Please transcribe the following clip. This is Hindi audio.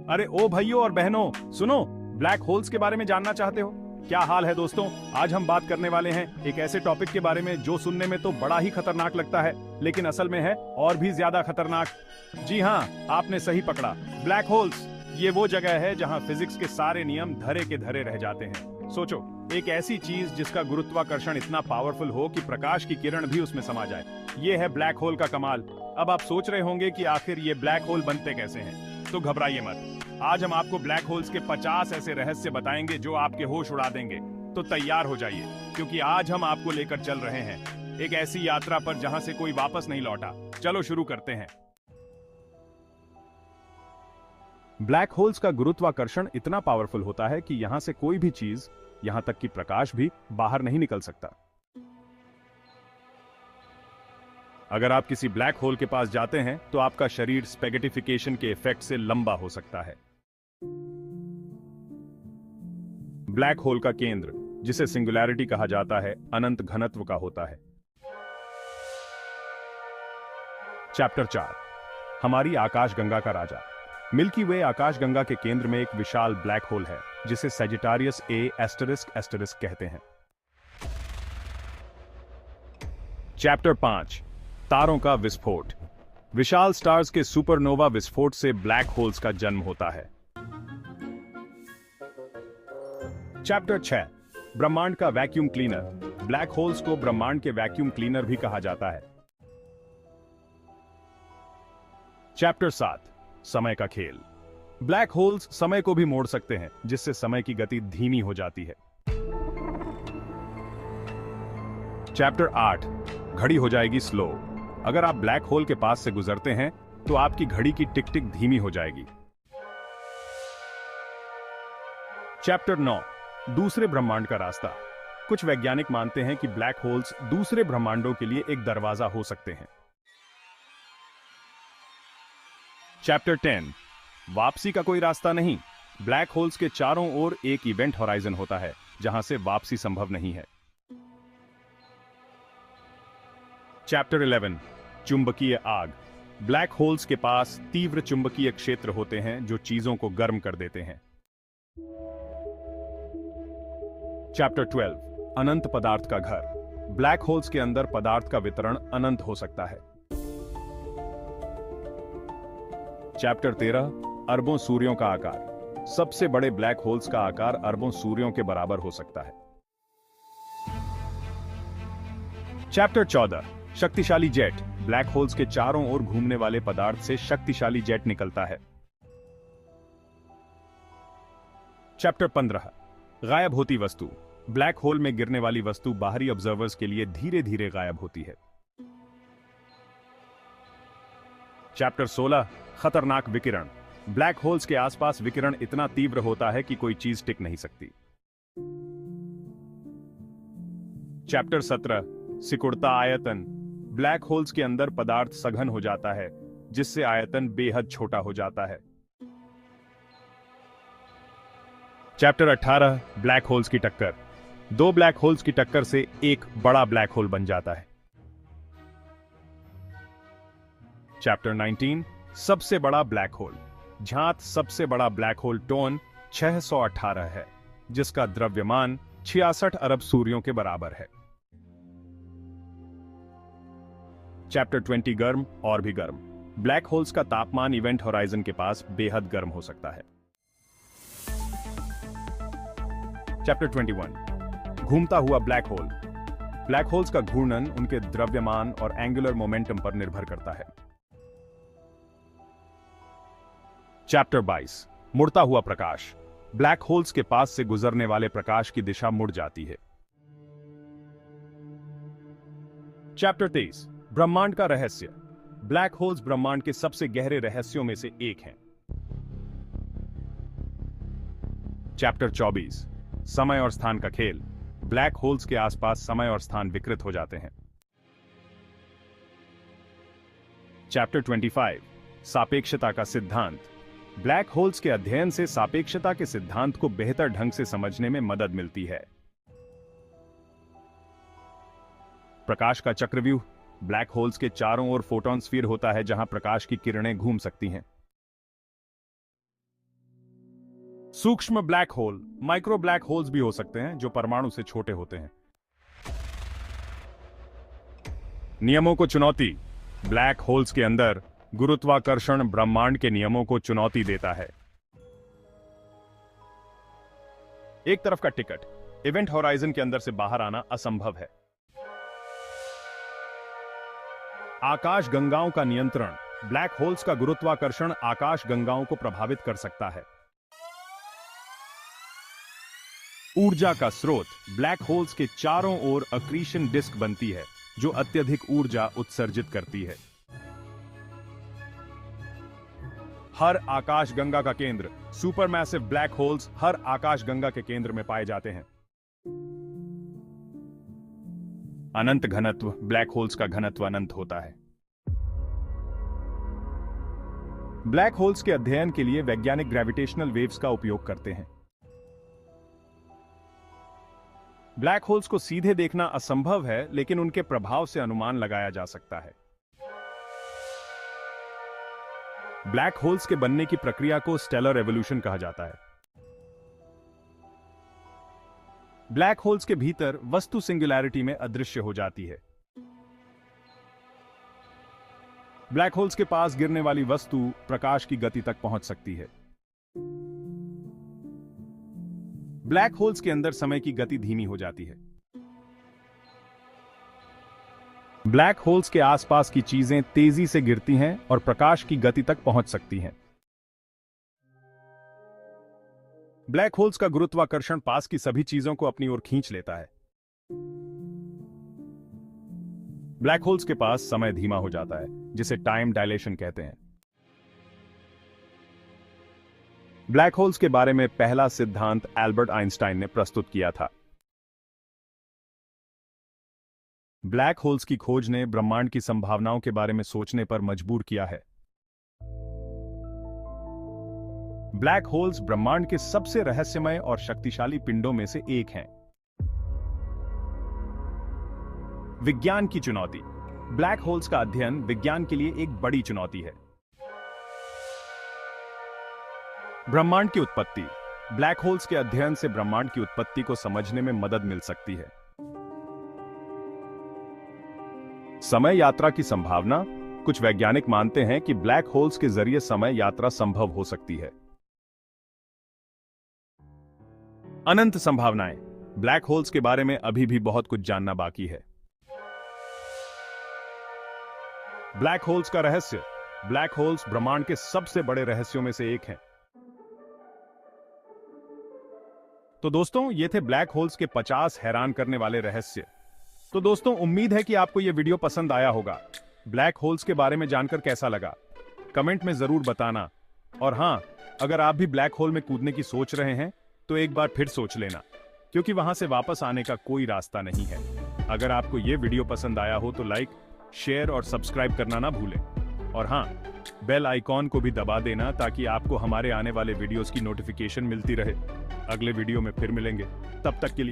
अरे ओ भाइयों और बहनों, सुनो, ब्लैक होल्स के बारे में जानना चाहते हो? क्या हाल है दोस्तों? आज हम बात करने वाले हैं एक ऐसे टॉपिक के बारे में जो सुनने में तो बड़ा ही खतरनाक लगता है, लेकिन असल में है और भी ज्यादा खतरनाक। जी हाँ, आपने सही पकड़ा। ब्लैक होल्स ये वो जगह है जहाँ फिजिक्स के सारे नियम धरे के धरे रह जाते हैं। सोचो, एक ऐसी चीज जिसका गुरुत्वाकर्षण इतना पावरफुल हो कि प्रकाश की किरण भी उसमें समा जाए। ये है ब्लैक होल का कमाल। अब आप सोच रहे होंगे कि आखिर ये ब्लैक होल बनते कैसे हैं, तो घबराइए मत। आज हम आपको ब्लैक होल्स के 50 ऐसे रहस्य बताएंगे जो आपके होश उड़ा देंगे। तो तैयार हो जाइए, क्योंकि आज हम आपको लेकर चल रहे हैं एक ऐसी यात्रा पर जहां से कोई वापस नहीं लौटा। चलो शुरू करते हैं। ब्लैक होल्स का गुरुत्वाकर्षण इतना पावरफुल होता है कि यहां से कोई भी चीज, यहां तक कि प्रकाश भी बाहर नहीं निकल सकता। अगर आप किसी ब्लैक होल के पास जाते हैं तो आपका शरीर स्पेगेटिफिकेशन के इफेक्ट से लंबा हो सकता है। ब्लैक होल का केंद्र, जिसे सिंगुलैरिटी कहा जाता है, अनंत घनत्व का होता है। चैप्टर 4, हमारी आकाशगंगा का राजा। मिल्की वे आकाशगंगा के केंद्र में एक विशाल ब्लैक होल है जिसे सजिटारियस ए एस्टरिस्क एस्टरिस्क कहते हैं। चैप्टर 5, तारों का विस्फोट। विशाल स्टार्स के सुपरनोवा विस्फोट से ब्लैक होल्स का जन्म होता है। चैप्टर 6, ब्रह्मांड का वैक्यूम क्लीनर। ब्लैक होल्स को ब्रह्मांड के वैक्यूम क्लीनर भी कहा जाता है। चैप्टर 7, समय का खेल। ब्लैक होल्स समय को भी मोड़ सकते हैं, जिससे समय की गति धीमी हो जाती है। चैप्टर 8, घड़ी हो जाएगी स्लो। अगर आप ब्लैक होल के पास से गुजरते हैं तो आपकी घड़ी की टिक टिक धीमी हो जाएगी। चैप्टर 9, दूसरे ब्रह्मांड का रास्ता। कुछ वैज्ञानिक मानते हैं कि ब्लैक होल्स दूसरे ब्रह्मांडों के लिए एक दरवाजा हो सकते हैं। चैप्टर 10, वापसी का कोई रास्ता नहीं। ब्लैक होल्स के चारों ओर एक इवेंट होराइजन होता है जहां से वापसी संभव नहीं है। चैप्टर 11, चुंबकीय आग। ब्लैक होल्स के पास तीव्र चुंबकीय क्षेत्र होते हैं जो चीजों को गर्म कर देते हैं। चैप्टर 12, अनंत पदार्थ का घर। ब्लैक होल्स के अंदर पदार्थ का वितरण अनंत हो सकता है। चैप्टर 13, अरबों सूर्यों का आकार। सबसे बड़े ब्लैक होल्स का आकार अरबों सूर्यों के बराबर हो सकता है। चैप्टर 14, शक्तिशाली जेट। ब्लैक होल्स के चारों ओर घूमने वाले पदार्थ से शक्तिशाली जेट निकलता है। चैप्टर 15, गायब होती वस्तु। ब्लैक होल में गिरने वाली वस्तु बाहरी ऑब्जर्वर्स के लिए धीरे धीरे गायब होती है। चैप्टर 16, खतरनाक विकिरण। ब्लैक होल्स के आसपास विकिरण इतना तीव्र होता है कि कोई चीज टिक नहीं सकती। चैप्टर 17, सिकुड़ता आयतन। ब्लैक होल्स के अंदर पदार्थ सघन हो जाता है, जिससे आयतन बेहद छोटा हो जाता है। चैप्टर 18, ब्लैक होल्स की टक्कर। दो ब्लैक होल्स की टक्कर से एक बड़ा ब्लैक होल बन जाता है। चैप्टर 19, सबसे बड़ा ब्लैक होल। ज्ञात सबसे बड़ा ब्लैक होल टोन 618 है, जिसका द्रव्यमान 66 अरब सूर्यों के बराबर है। चैप्टर 20, गर्म और भी गर्म। ब्लैक होल्स का तापमान इवेंट होराइजन के पास बेहद गर्म हो सकता है। चैप्टर 21, घूमता हुआ ब्लैक होल। ब्लैक होल्स का घूर्णन उनके द्रव्यमान और एंगुलर मोमेंटम पर निर्भर करता है। चैप्टर 22, मुड़ता हुआ प्रकाश। ब्लैक होल्स के पास से गुजरने वाले प्रकाश की दिशा मुड़ जाती है। चैप्टर 23, ब्रह्मांड का रहस्य। ब्लैक होल्स ब्रह्मांड के सबसे गहरे रहस्यों में से एक हैं। चैप्टर 24, समय और स्थान का खेल। ब्लैक होल्स के आसपास समय और स्थान विकृत हो जाते हैं। चैप्टर 25, सापेक्षता का सिद्धांत। ब्लैक होल्स के अध्ययन से सापेक्षता के सिद्धांत को बेहतर ढंग से समझने में मदद मिलती है। प्रकाश का चक्रव्यूह। ब्लैक होल्स के चारों ओर फोटॉन स्फीयर होता है जहां प्रकाश की किरणें घूम सकती हैं। सूक्ष्म black hole, micro black holes भी हो सकते हैं जो परमाणु से छोटे होते हैं। नियमों को चुनौती। ब्लैक होल्स के अंदर गुरुत्वाकर्षण ब्रह्मांड के नियमों को चुनौती देता है। एक तरफ का टिकट, इवेंट होराइजन के अंदर से बाहर आना असंभव है। आकाश गंगाओं का नियंत्रण। ब्लैक होल्स का गुरुत्वाकर्षण आकाश गंगाओं को प्रभावित कर सकता है। ऊर्जा का स्रोत। ब्लैक होल्स के चारों ओर अक्रीशन डिस्क बनती है जो अत्यधिक ऊर्जा उत्सर्जित करती है। हर आकाशगंगा का केंद्र। सुपरमैसिव ब्लैक होल्स हर आकाशगंगा के केंद्र में पाए जाते हैं। अनंत घनत्व। ब्लैक होल्स का घनत्व अनंत होता है। ब्लैक होल्स के अध्ययन के लिए वैज्ञानिक ग्रेविटेशनल वेव्स का उपयोग करते हैं। ब्लैक होल्स को सीधे देखना असंभव है, लेकिन उनके प्रभाव से अनुमान लगाया जा सकता है। ब्लैक होल्स के बनने की प्रक्रिया को स्टेलर एवोल्यूशन कहा जाता है। ब्लैक होल्स के भीतर वस्तु सिंगुलैरिटी में अदृश्य हो जाती है। ब्लैक होल्स के पास गिरने वाली वस्तु प्रकाश की गति तक पहुंच सकती है। ब्लैक होल्स के अंदर समय की गति धीमी हो जाती है। ब्लैक होल्स के आसपास की चीजें तेजी से गिरती हैं और प्रकाश की गति तक पहुंच सकती हैं। ब्लैक होल्स का गुरुत्वाकर्षण पास की सभी चीजों को अपनी ओर खींच लेता है। ब्लैक होल्स के पास समय धीमा हो जाता है, जिसे टाइम डायलेशन कहते हैं। ब्लैक होल्स के बारे में पहला सिद्धांत एल्बर्ट आइंस्टाइन ने प्रस्तुत किया था। ब्लैक होल्स की खोज ने ब्रह्मांड की संभावनाओं के बारे में सोचने पर मजबूर किया है। ब्लैक होल्स ब्रह्मांड के सबसे रहस्यमय और शक्तिशाली पिंडों में से एक हैं। विज्ञान की चुनौती। ब्लैक होल्स का अध्ययन विज्ञान के लिए एक बड़ी चुनौती है। ब्रह्मांड की उत्पत्ति। ब्लैक होल्स के अध्ययन से ब्रह्मांड की उत्पत्ति को समझने में मदद मिल सकती है। समय यात्रा की संभावना। कुछ वैज्ञानिक मानते हैं कि ब्लैक होल्स के जरिए समय यात्रा संभव हो सकती है। अनंत संभावनाएं। ब्लैक होल्स के बारे में अभी भी बहुत कुछ जानना बाकी है। ब्लैक होल्स का रहस्य। ब्लैक होल्स ब्रह्मांड के सबसे बड़े रहस्यों में से एक हैं। तो दोस्तों, ये थे ब्लैक होल्स के 50 हैरान करने वाले रहस्य। तो दोस्तों, उम्मीद है कि आपको यह वीडियो पसंद आया होगा। ब्लैक होल्स के बारे में जानकर कैसा लगा, कमेंट में जरूर बताना। और हां, अगर आप भी ब्लैक होल में कूदने की सोच रहे हैं तो एक बार फिर सोच लेना, क्योंकि वहां से वापस आने का कोई रास्ता नहीं है। अगर आपको यह वीडियो पसंद आया हो तो लाइक, शेयर और सब्सक्राइब करना ना भूलें। और हां, बेल आइकॉन को भी दबा देना ताकि आपको हमारे आने वाले वीडियोस की नोटिफिकेशन मिलती रहे। अगले वीडियो में फिर मिलेंगे, तब तक के लिए।